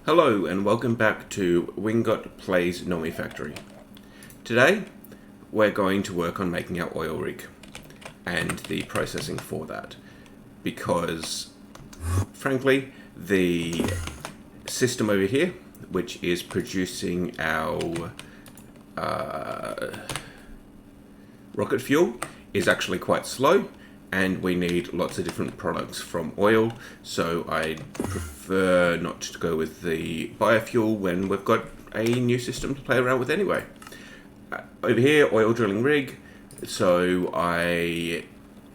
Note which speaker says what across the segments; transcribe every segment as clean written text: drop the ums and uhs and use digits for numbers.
Speaker 1: Hello and welcome back to Wingot Plays Nomifactory. Today we're going to work on making our oil rig and the processing for that, because frankly the system over here, which is producing our rocket fuel, is actually quite slow, and we need lots of different products from oil, so I prefer not to go with the biofuel when we've got a new system to play around with anyway. Over here, oil drilling rig, so I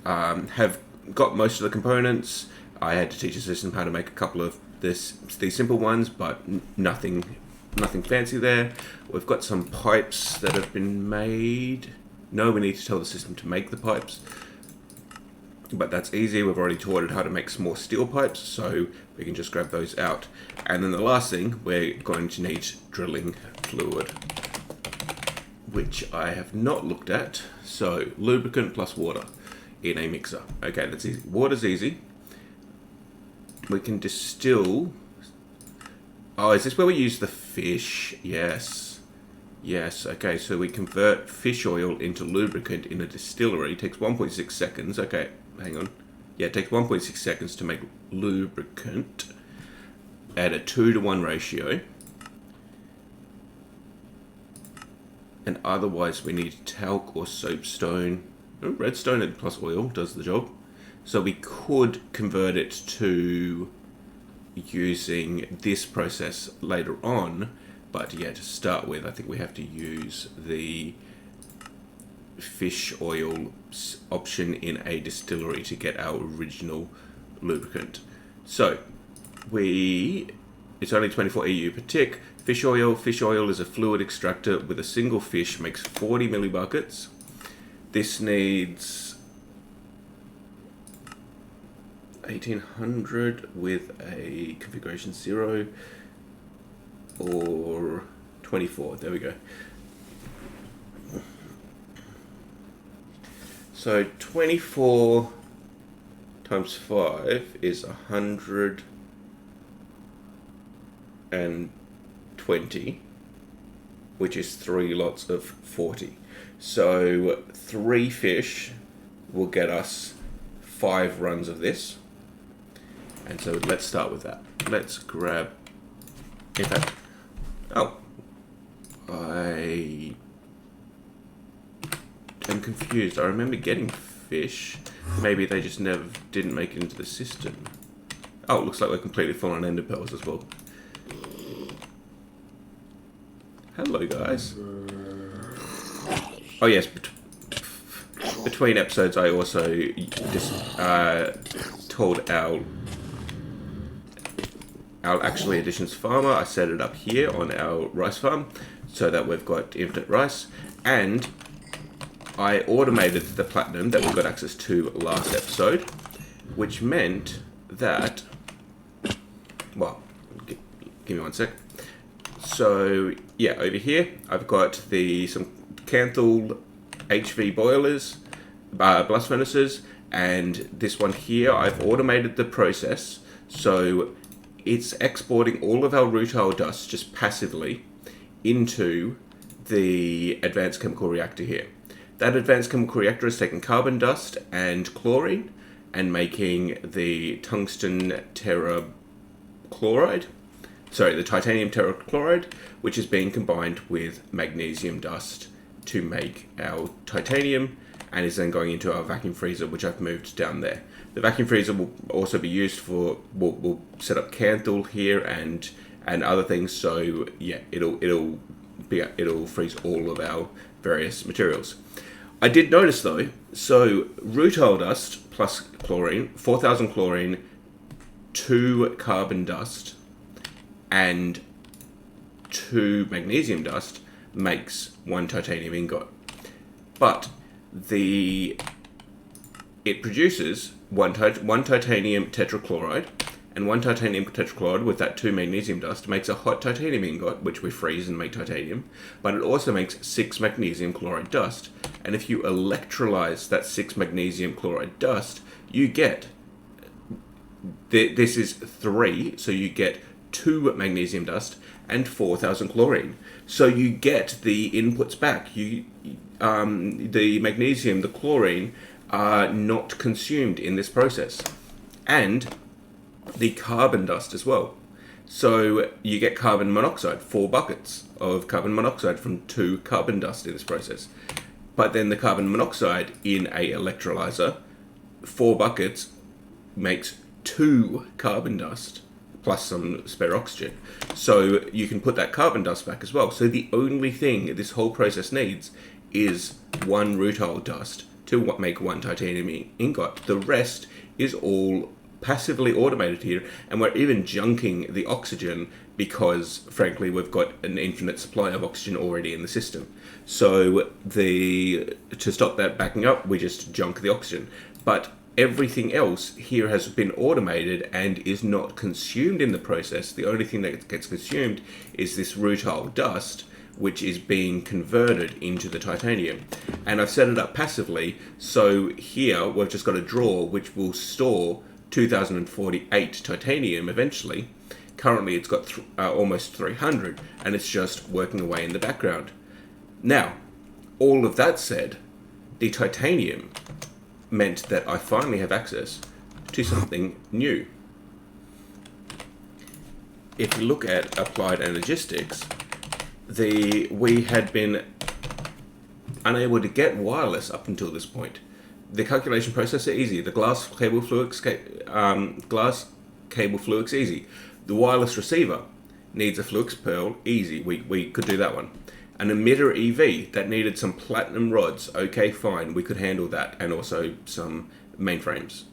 Speaker 1: have got most of the components. I had to teach the system how to make a couple of these simple ones, but nothing fancy there. We've got some pipes that have been made. No, we need to tell the system to make the pipes, but that's easy. We've already taught it how to make small steel pipes, so we can just grab those out. And then the last thing, we're going to need drilling fluid, which I have not looked at. So lubricant plus water in a mixer. Okay, that's easy. Water's easy. We can distill. Oh, is this where we use the fish? Yes. Yes, okay, so we convert fish oil into lubricant in a distillery. It takes 1.6 seconds. Okay, hang on. Yeah, it takes 1.6 seconds to make lubricant at a 2-to-1 ratio. And otherwise we need talc or soapstone. Oh, redstone plus oil does the job. So we could convert it to using this process later on. But yeah, to start with, I think we have to use the fish oil option in a distillery to get our original lubricant. So it's only 24 EU per tick. Fish oil is a fluid extractor with a single fish, makes 40 millibuckets. This needs 1800 with a configuration 0. Or 24, there we go. So 24 times 5 is 120, which is 3 lots of 40. So 3 fish will get us 5 runs of this. And so let's start with that. Let's grab, in fact, I am confused. I remember getting fish. Maybe they just didn't make it into the system. Oh, it looks like we're completely full on ender pearls as well. Hello, guys. Oh yes, between episodes I also just told our actually additions farmer, I set it up here on our rice farm so that we've got infinite rice, and I automated the platinum that we got access to last episode, which meant that, well, give me one sec. So yeah, over here I've got some Canthal HV boilers, blast furnaces, and this one here I've automated the process, so it's exporting all of our rutile dust just passively into the advanced chemical reactor here. That advanced chemical reactor is taking carbon dust and chlorine and making the titanium terachloride, which is being combined with magnesium dust to make our titanium, and is then going into our vacuum freezer, which I've moved down there. The vacuum freezer will also be used for, we'll set up Canthal here and other things, so yeah, it'll freeze all of our various materials. I did notice though, so rutile dust plus chlorine, 4000 chlorine, 2 carbon dust, and 2 magnesium dust makes 1 titanium ingot. But it produces one titanium tetrachloride, and 1 titanium tetrachloride with that 2 magnesium dust makes a hot titanium ingot, which we freeze and make titanium, but it also makes 6 magnesium chloride dust. And if you electrolyze that 6 magnesium chloride dust, you get, this is 3, so you get 2 magnesium dust and 4,000 chlorine. So you get the inputs back. The magnesium, the chlorine are not consumed in this process. And the carbon dust as well. So you get carbon monoxide, 4 buckets of carbon monoxide from 2 carbon dust in this process. But then the carbon monoxide in a electrolyzer, 4 buckets makes 2 carbon dust plus some spare oxygen. So you can put that carbon dust back as well. So the only thing this whole process needs is 1 rutile dust to make 1 titanium ingot. The rest is all passively automated here, and we're even junking the oxygen because, frankly, we've got an infinite supply of oxygen already in the system. So to stop that backing up, we just junk the oxygen. But everything else here has been automated and is not consumed in the process. The only thing that gets consumed is this rutile dust, which is being converted into the titanium. And I've set it up passively, so here we've just got a drawer which will store 2048 titanium eventually. Currently it's got almost 300, and it's just working away in the background. Now, all of that said, the titanium meant that I finally have access to something new. If you look at applied energistics, we had been unable to get wireless up until this point. The calculation process are easy. The glass cable fluix easy. The wireless receiver needs a fluix pearl, easy. We could do that one. An emitter EV that needed some platinum rods, okay, fine, we could handle that, and also some mainframes.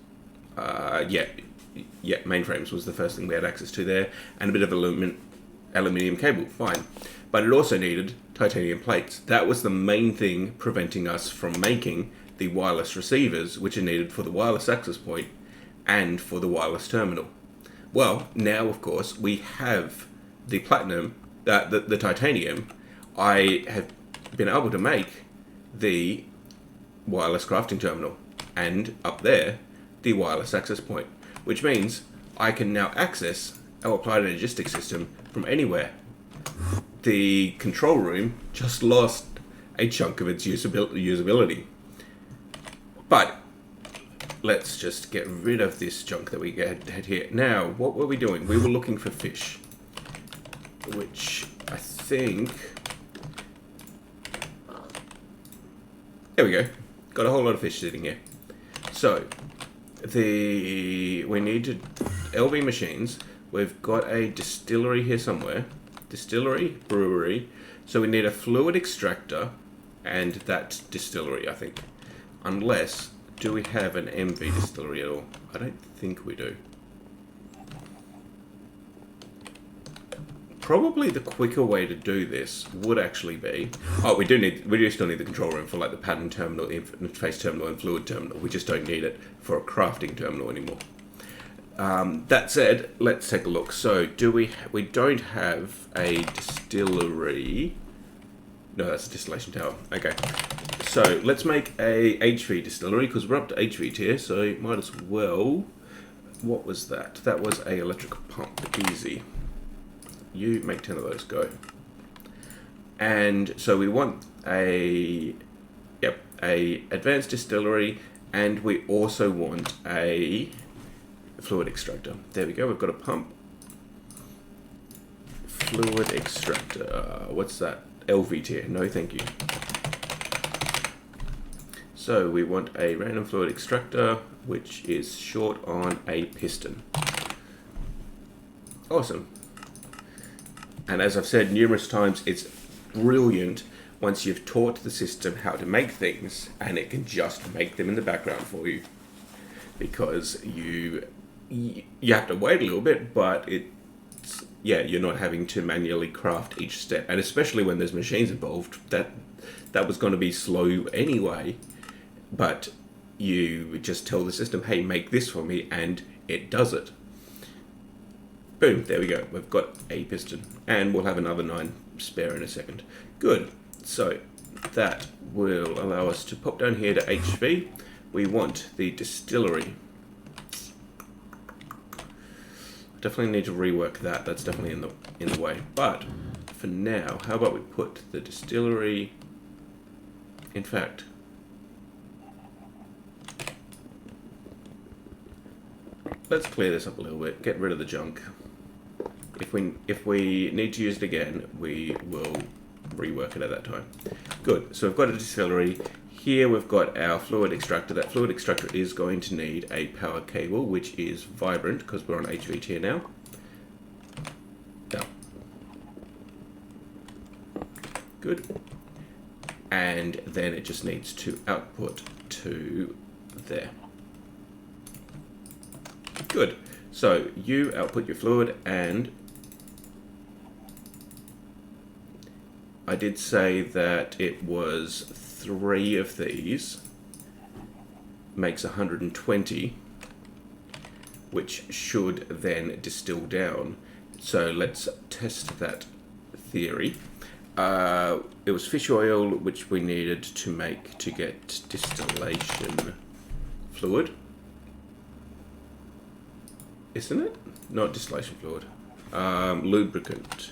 Speaker 1: Mainframes was the first thing we had access to there, and a bit of aluminium cable, fine. But it also needed titanium plates. That was the main thing preventing us from making the wireless receivers, which are needed for the wireless access point and for the wireless terminal. Well, now of course we have the platinum, the titanium. I have been able to make the wireless crafting terminal, and up there the wireless access point, which means I can now access our applied logistics system from anywhere. The control room just lost a chunk of its usability. But let's just get rid of this junk that we had here. Now, what were we doing? We were looking for fish, which I think... There we go. Got a whole lot of fish sitting here. So, we need to... LV machines. We've got a distillery here somewhere. Distillery, brewery. So we need a fluid extractor and that distillery, I think. Unless, do we have an MV distillery at all? I don't think we do. Probably the quicker way to do this would actually be... Oh, we do still need the control room for like the pattern terminal, interface terminal and fluid terminal. We just don't need it for a crafting terminal anymore. That said, let's take a look. So, we don't have a distillery. No, that's a distillation tower. Okay. So, let's make a HV distillery, because we're up to HV tier, so might as well... What was that? That was a electric pump. Easy. You make 10 of those, go. And so we want a advanced distillery, and we also want a fluid extractor. There we go, we've got a pump. Fluid extractor, what's that? LV tier, no thank you. So we want a random fluid extractor, which is short on a piston. Awesome. And as I've said numerous times, it's brilliant once you've taught the system how to make things, and it can just make them in the background for you. Because you have to wait a little bit, but you're not having to manually craft each step. And especially when there's machines involved, that was going to be slow anyway. But you just tell the system, hey, make this for me, and it does it. Boom, there we go. We've got a piston. And we'll have another 9 spare in a second. Good. So that will allow us to pop down here to HV. We want the distillery. definitely need to rework that. That's definitely in the way. But for now, how about we put the distillery... In fact... Let's clear this up a little bit, get rid of the junk. If we need to use it again, we will rework it at that time. Good, so we've got a distillery. Here we've got our fluid extractor. That fluid extractor is going to need a power cable, which is vibrant, because we're on HV tier now. Now. Good. And then it just needs to output to there. Good. So you output your fluid, and I did say that it was 3 of these makes 120, which should then distill down. So let's test that theory. It was fish oil, which we needed to get distillation fluid. Isn't it? Not distillation fluid. Lubricant.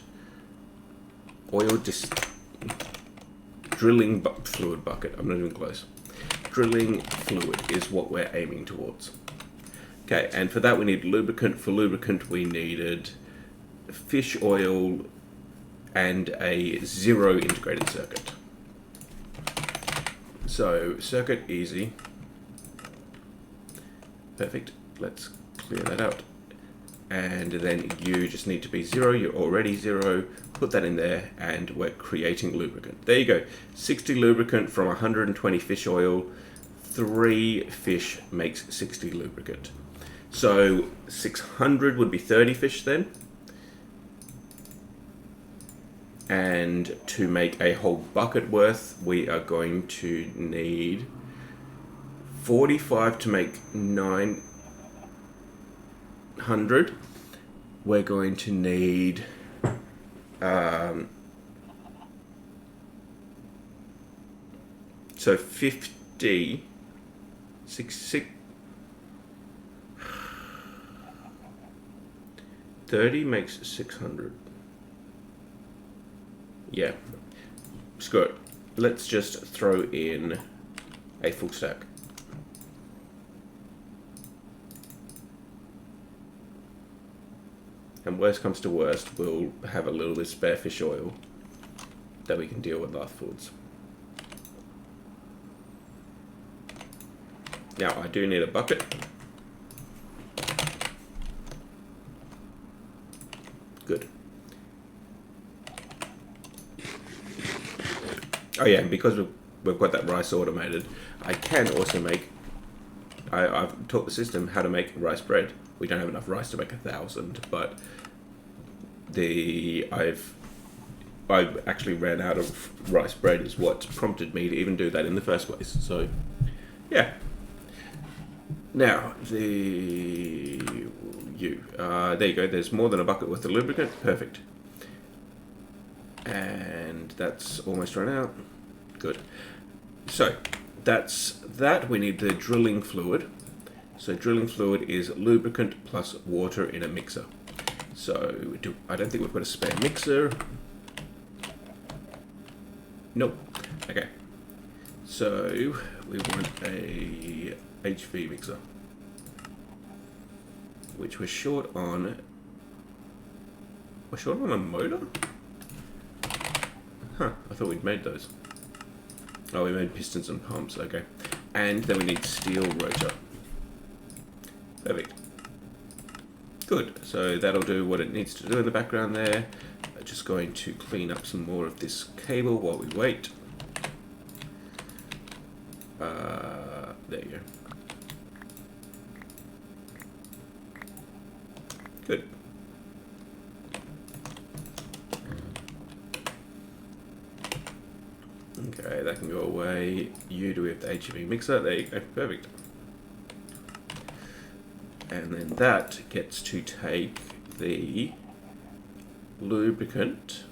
Speaker 1: Drilling fluid bucket. I'm not even close. Drilling fluid is what we're aiming towards. Okay, and for that we need lubricant. For lubricant we needed fish oil and a 0 integrated circuit. So, circuit easy. Perfect. Let's clear that out. And then you just need to be 0. You're already 0. Put that in there, and we're creating lubricant. There you go. 60 lubricant from 120 fish oil. 3 fish makes 60 lubricant. So 600 would be 30 fish then. And to make a whole bucket worth, we are going to need 45 to make 900. We're going to need so 50 30 makes 600. Yeah, screw it. Let's just throw in a full stack. And worst comes to worst, we'll have a little bit of spare fish oil that we can deal with afterwards. Now, I do need a bucket. Good. Oh yeah, and because we've got that rice automated, I can also make... I've taught the system how to make rice bread. We don't have enough rice to make 1,000, but I actually ran out of rice bread is what prompted me to even do that in the first place. So, yeah. Now, there you go. There's more than a bucket worth of lubricant. Perfect. And that's almost run out. Good. So, that's that. We need the drilling fluid. So drilling fluid is lubricant plus water in a mixer. So I don't think we've got a spare mixer. Nope. Okay. So we want a HV mixer, which we're short on. We're short on a motor? Huh, I thought we'd made those. Oh, we made pistons and pumps, okay. And then we need steel rotor. Perfect. Good, so that'll do what it needs to do in the background there. I'm just going to clean up some more of this cable while we wait. There you go. Good. Okay, that can go away. Do we have the HV mixer? There you go, perfect. And then that gets to take the lubricant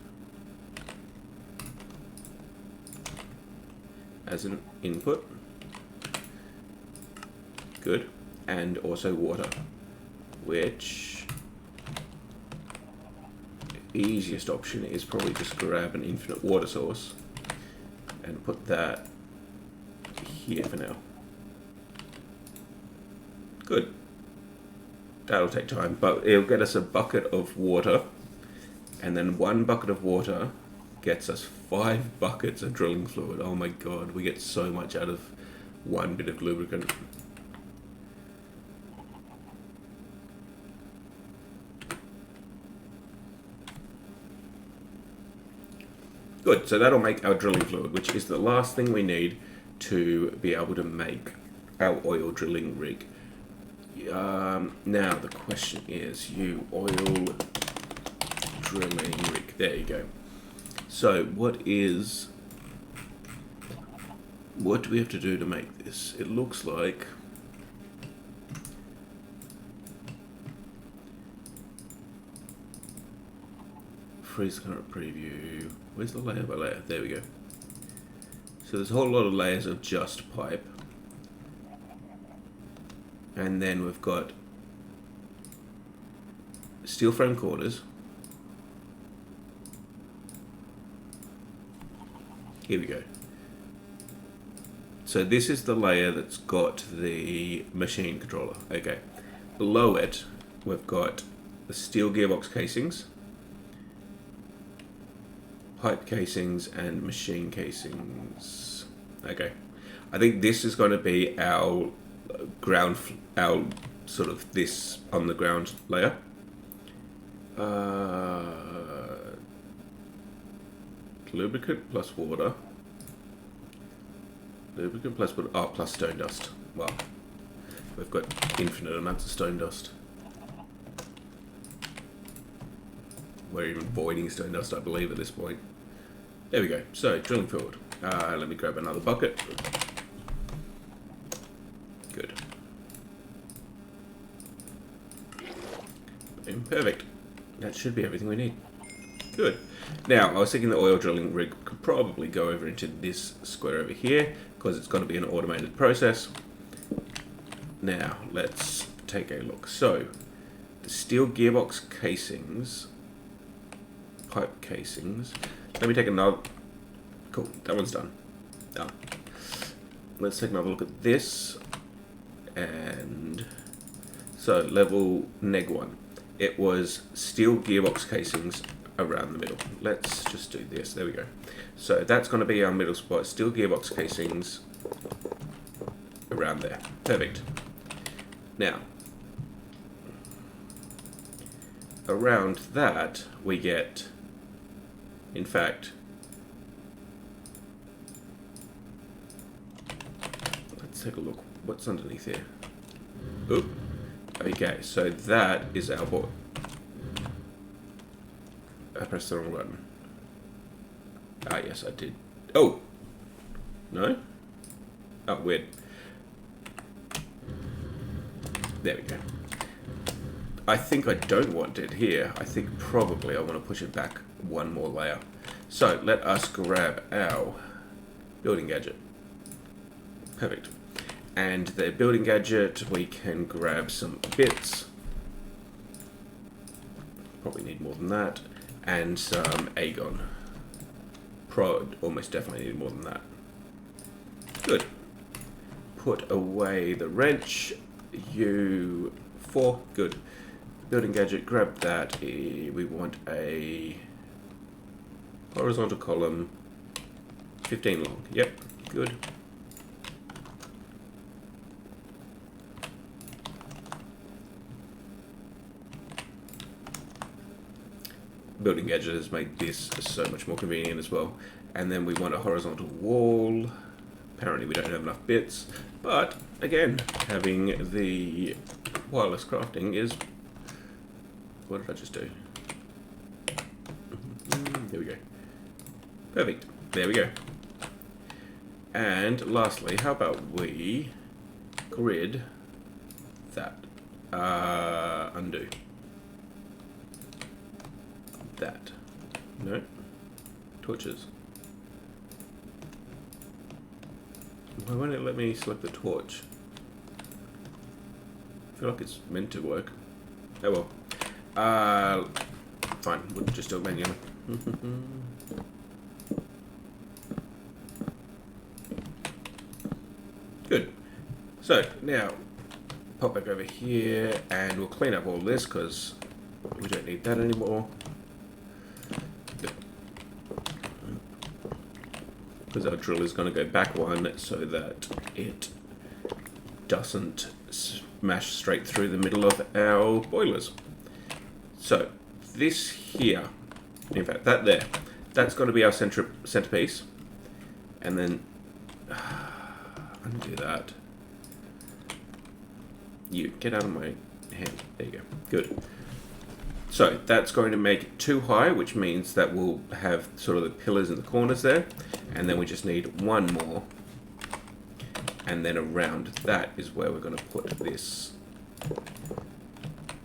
Speaker 1: as an input. Good. And also water, which easiest option is probably just grab an infinite water source and put that here for now. Good. That'll take time, but it'll get us a bucket of water, and then 1 bucket of water gets us 5 buckets of drilling fluid. Oh my god, we get so much out of 1 bit of lubricant. Good, so that'll make our drilling fluid, which is the last thing we need to be able to make our oil drilling rig. Now the question is, oil drilling rig. There you go. So what do we have to do to make this? It looks like freeze current preview. Where's the layer by layer? There we go. So there's a whole lot of layers of just pipe. And then we've got steel frame corners. Here we go. So this is the layer that's got the machine controller. Okay. Below it, we've got the steel gearbox casings, pipe casings, and machine casings. Okay. I think this is going to be our our sort of this on the ground layer. Lubricant plus water. Lubricant plus water. Oh, plus stone dust. Well, we've got infinite amounts of stone dust. We're even voiding stone dust, I believe, at this point. There we go. So, drilling fluid. Let me grab another bucket. Good. Perfect. That should be everything we need. Good. Now, I was thinking the oil drilling rig could probably go over into this square over here, because it's got to be an automated process. Now, let's take a look. So, the steel gearbox casings, pipe casings. Let me take another. Cool, that one's done. Done. Let's take another look at this. And so, level neg1. It was steel gearbox casings around the middle. Let's just do this. There we go. So that's going to be our middle spot. Steel gearbox casings around there. Perfect. Now, around that we get, in fact, let's take a look. What's underneath here? Oop. Okay, so that is our board. I pressed the wrong button. Ah, yes, I did. Oh! No? Oh, weird. There we go. I think I don't want it here. I think probably I want to push it back 1 more layer. So, let us grab our building gadget. Perfect. And the building gadget, we can grab some bits. Probably need more than that. And some agon. Almost definitely need more than that. Good. Put away the wrench. U4. Good. Building gadget, grab that. We want a horizontal column. 15 long. Yep. Good. Building gadget has made this so much more convenient as well. And then we want a horizontal wall. Apparently we don't have enough bits, but again, having the wireless crafting is... What did I just do? There we go. Perfect. There we go. And lastly, how about we grid that? Undo. That. No. Torches. Why won't it let me select the torch? I feel like it's meant to work. Oh well. fine. We'll just do it manually. Good. So now pop back over here and we'll clean up all this because we don't need that anymore. Because our drill is going to go back one so that it doesn't smash straight through the middle of our boilers. So this here, in fact that there, that's going to be our centerpiece, and then undo that. You get out of my hand. There you go. Good. So that's going to make it too high, which means that we'll have sort of the pillars in the corners there, and then we just need one more, and then around that is where we're going to put this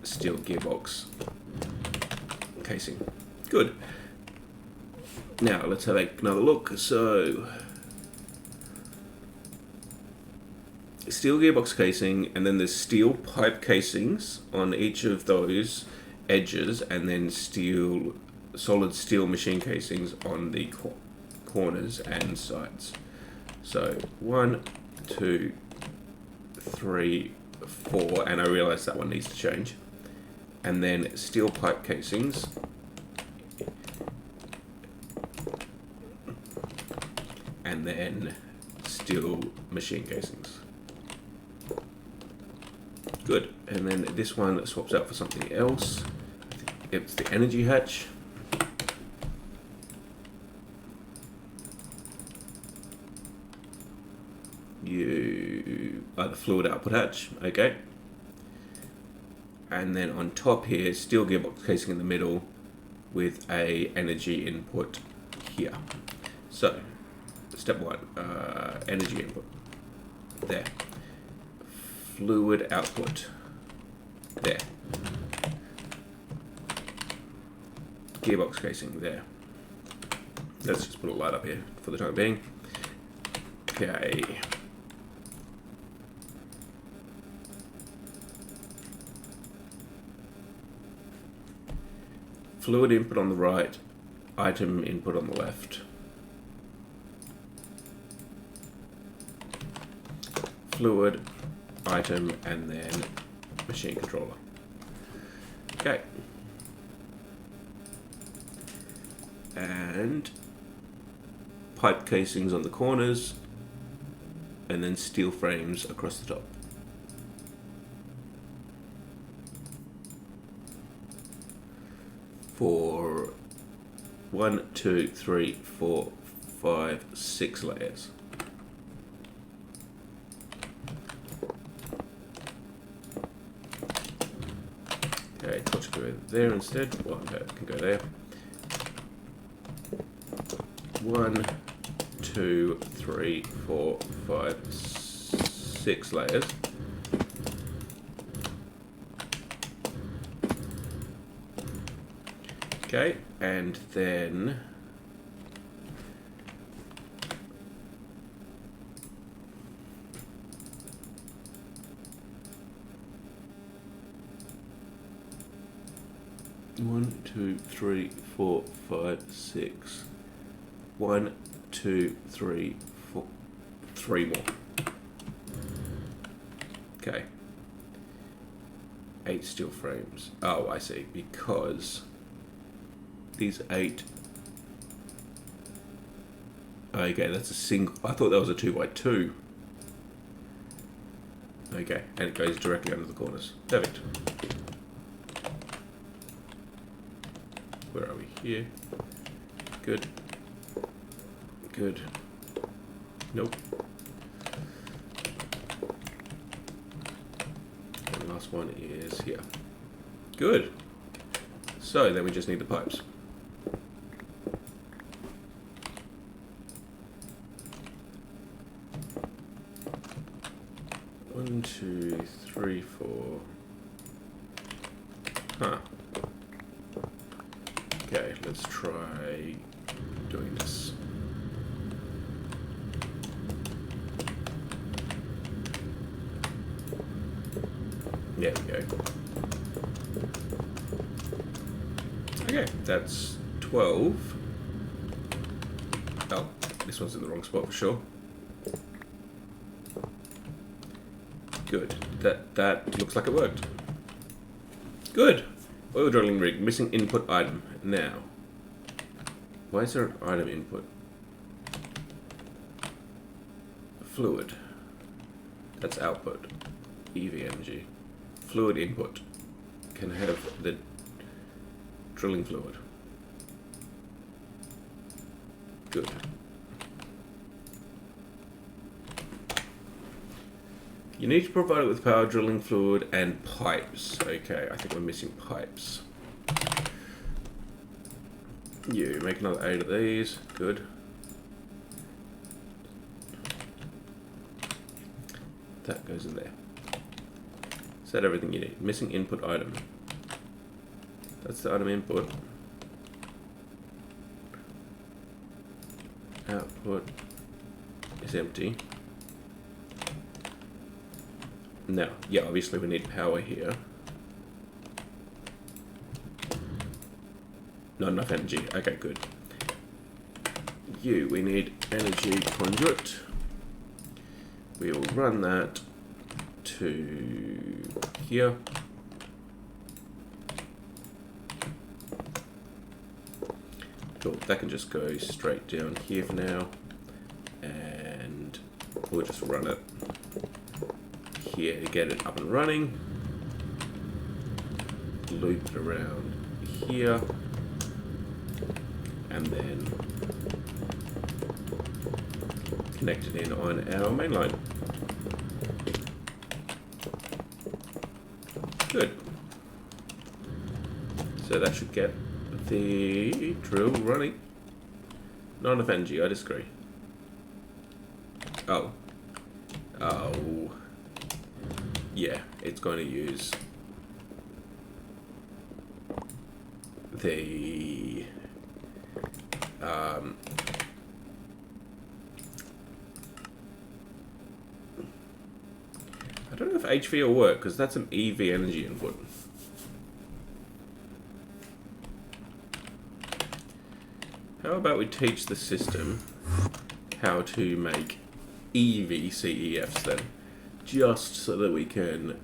Speaker 1: steel gearbox casing. Good. Now let's have another look. So steel gearbox casing, and then there's steel pipe casings on each of those edges, and then solid steel machine casings on the corners and sides. So 1, 2, 3, 4, and I realize that one needs to change. And then steel pipe casings, and then steel machine casings. Good. And then this one swaps out for something else. It's the energy hatch. The fluid output hatch. Okay. And then on top here, steel gearbox casing in the middle with a energy input here. So, step 1, energy input. There. Fluid output. There. Gearbox casing there. Let's just put a light up here for the time being. Okay. Fluid input on the right, item input on the left. Fluid, item, and then machine controller. Okay. And pipe casings on the corners, and then steel frames across the top. For 1, 2, 3, 4, 5, 6 layers. Okay, let's go there instead. Well, okay, I can go there. 1, 2, 3, 4, 5, 6 layers. Okay, and then one, two, three, 4, 5, 6. 1, 2, 3, 4, 3 more. Okay. 8 steel frames. Oh, I see. Because these 8. Okay, that's a single. I thought that was a 2x2. Okay, and it goes directly under the corners. Perfect. Where are we? Here. Good. Good. Nope. And the last one is here. Good. So then we just need the pipes. One, two, three, 4. Huh. Okay, let's try doing this. There we go. Okay, that's 12. Oh, this one's in the wrong spot for sure. Good. That looks like it worked. Good. Oil drilling rig, missing input item. Now, why is there an item input? Fluid. That's output. EV energy. Fluid input. Can I have the drilling fluid? Good. You need to provide it with power, drilling fluid, and pipes. Okay, I think we're missing pipes. You make another 8 of these. Good. That goes in there. Is that everything you need? Missing input item. That's the item input. Output is empty. Now, yeah, obviously we need power here. Not enough energy. Okay, good. We need energy conduit. We will run that to here. Cool. That can just go straight down here for now. And we'll just run it here to get it up and running. Loop it around here. And then connect it in on our main line. Good. So that should get the drill running. Not enough energy, I disagree. Oh. Oh. Yeah, it's going to use the I don't know if HV will work because that's an EV energy input. How about we teach the system how to make EV CEFs then, just so that we can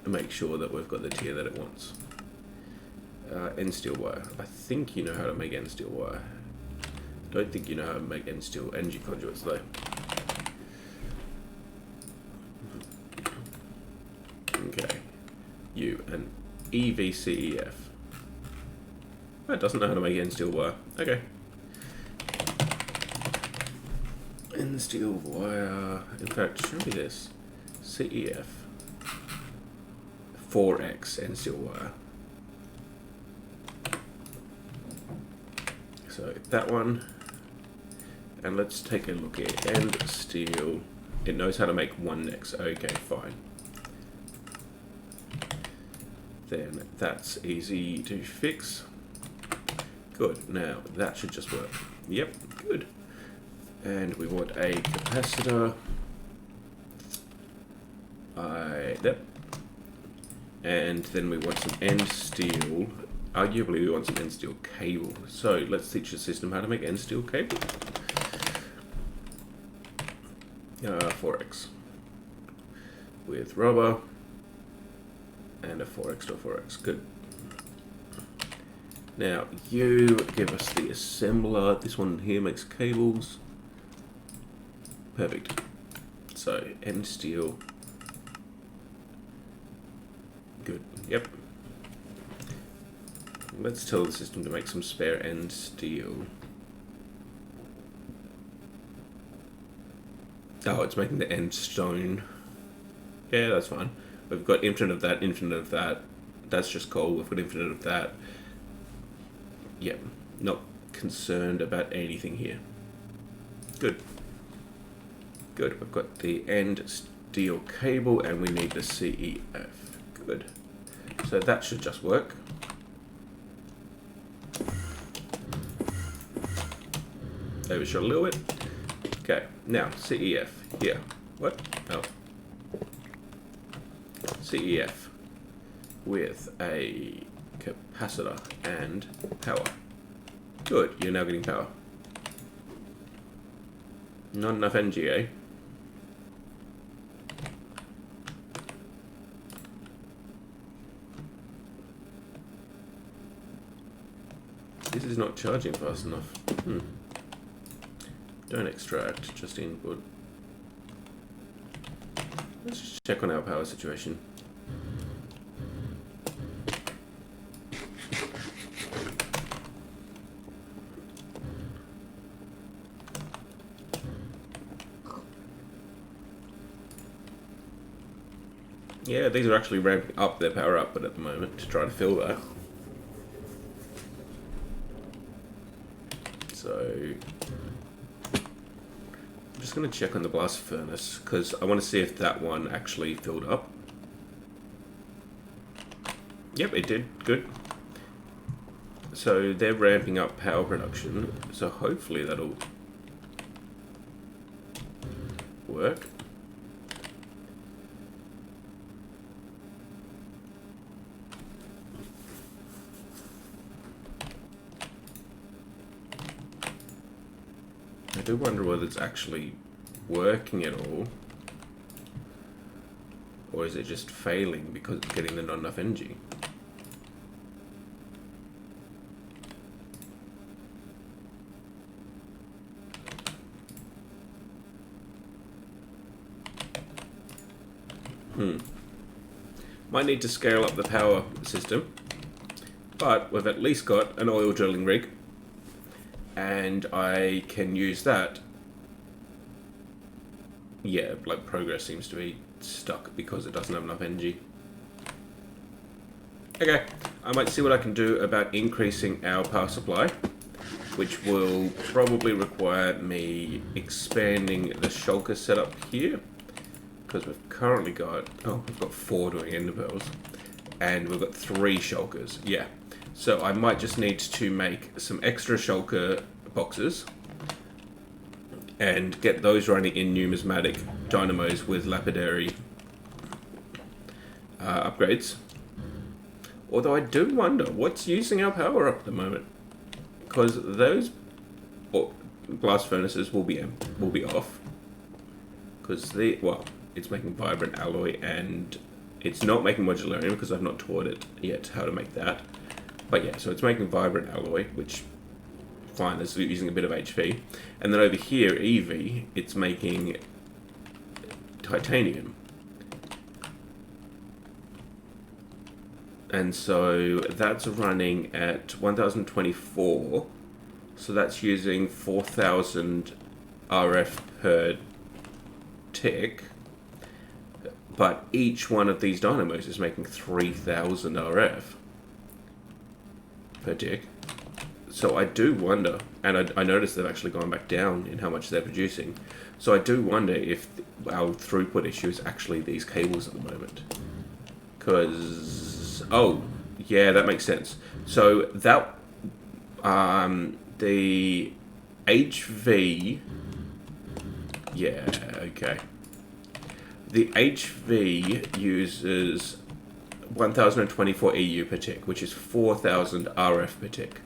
Speaker 1: make sure that we've got the tier that it wants. End steel wire. I think you know how to make end steel wire. Don't think you know how to make end steel energy conduits though. Okay. An EVCEF. That doesn't know how to make end steel wire. Okay. End steel wire. In fact, show me this. CEF. 4X end steel wire. So that one. And let's take a look at end steel. It knows how to make 1X. Okay, fine. Then that's easy to fix. Good. Now that should just work. Yep, good. And we want a capacitor. Yep. And then we want some end steel. Arguably we want some end steel cable. So let's teach the system how to make end steel cable. 4X. With rubber. And a 4X to a 4X. Good. Now, you give us the assembler. This one here makes cables. Perfect. So, end steel. Good. Yep. Let's tell the system to make some spare end steel. Oh, it's making the end stone. Yeah, that's fine. We've got infinite of that, infinite of that. That's just cool. We've got infinite of that. Yep. Not concerned about anything here. Good. Good. We've got the end steel cable and we need the CEF. Good. So that should just work. Overshot a little bit. Okay. Now, CEF. Here. What? Oh. CEF with a capacitor and power. Good, you're now getting power. Not enough energy, eh? This is not charging fast enough. Don't extract, just input. Let's just check on our power situation. Yeah, these are actually ramping up their power output at the moment to try to fill that. So, I'm just going to check on the blast furnace because I want to see if that one actually filled up. Yep, it did. Good. So they're ramping up power production, so hopefully that'll work. I do wonder whether it's actually working at all, or is it just failing because it's getting the not enough energy? Might need to scale up the power system, but we've at least got an oil drilling rig, and I can use that. Yeah, like progress seems to be stuck because it doesn't have enough energy. Okay, I might see what I can do about increasing our power supply, which will probably require me expanding the shulker setup here, because we've currently got, we've got 4 doing ender pearls, and we've got 3 shulkers. Yeah, so I might just need to make some extra shulker boxes and get those running in numismatic dynamos with lapidary upgrades. Although I do wonder what's using our power up at the moment, because those blast furnaces will be off, because it's making vibrant alloy and it's not making modularium because I've not taught it yet how to make that. But yeah, so it's making vibrant alloy, which fine, it's using a bit of HP. And then over here, EV, it's making titanium. And so that's running at 1024. So that's using 4000 RF per tick. But each one of these dynamos is making 3000 RF per tick. So I do wonder, and I noticed they've actually gone back down in how much they're producing. So I do wonder if our throughput issue is actually these cables at the moment. Because, oh, yeah, that makes sense. So that, the HV, yeah, okay. The HV uses 1024 EU per tick, which is 4000 RF per tick.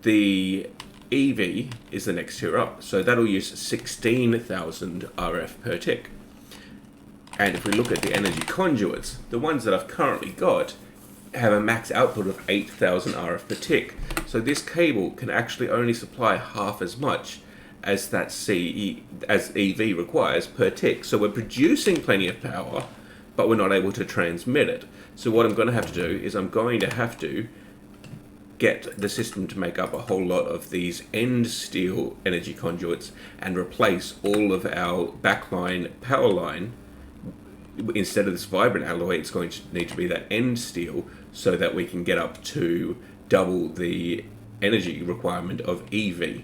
Speaker 1: The EV is the next tier up, so that'll use 16,000 RF per tick. And if we look at the energy conduits, the ones that I've currently got have a max output of 8,000 RF per tick. So this cable can actually only supply half as much as that as EV requires per tick. So we're producing plenty of power, but we're not able to transmit it. So what I'm going to have to do is I'm going to have to get the system to make up a whole lot of these end steel energy conduits and replace all of our backline power line. Instead of this vibrant alloy, it's going to need to be that end steel so that we can get up to double the energy requirement of EV.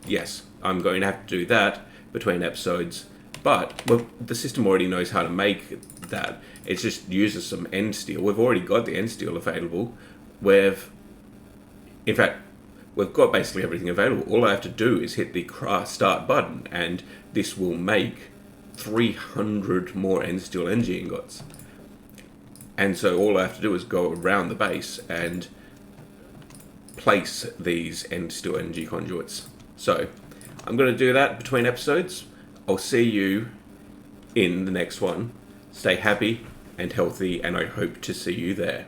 Speaker 1: Yes, I'm going to have to do that between episodes, but the system already knows how to make that. It just uses some end steel. We've already got the end steel available. In fact, we've got basically everything available. All I have to do is hit the start button, and this will make 300 more end steel energy ingots. And so all I have to do is go around the base and place these end-to-still energy conduits. So I'm going to do that between episodes. I'll see you in the next one. Stay happy and healthy, and I hope to see you there.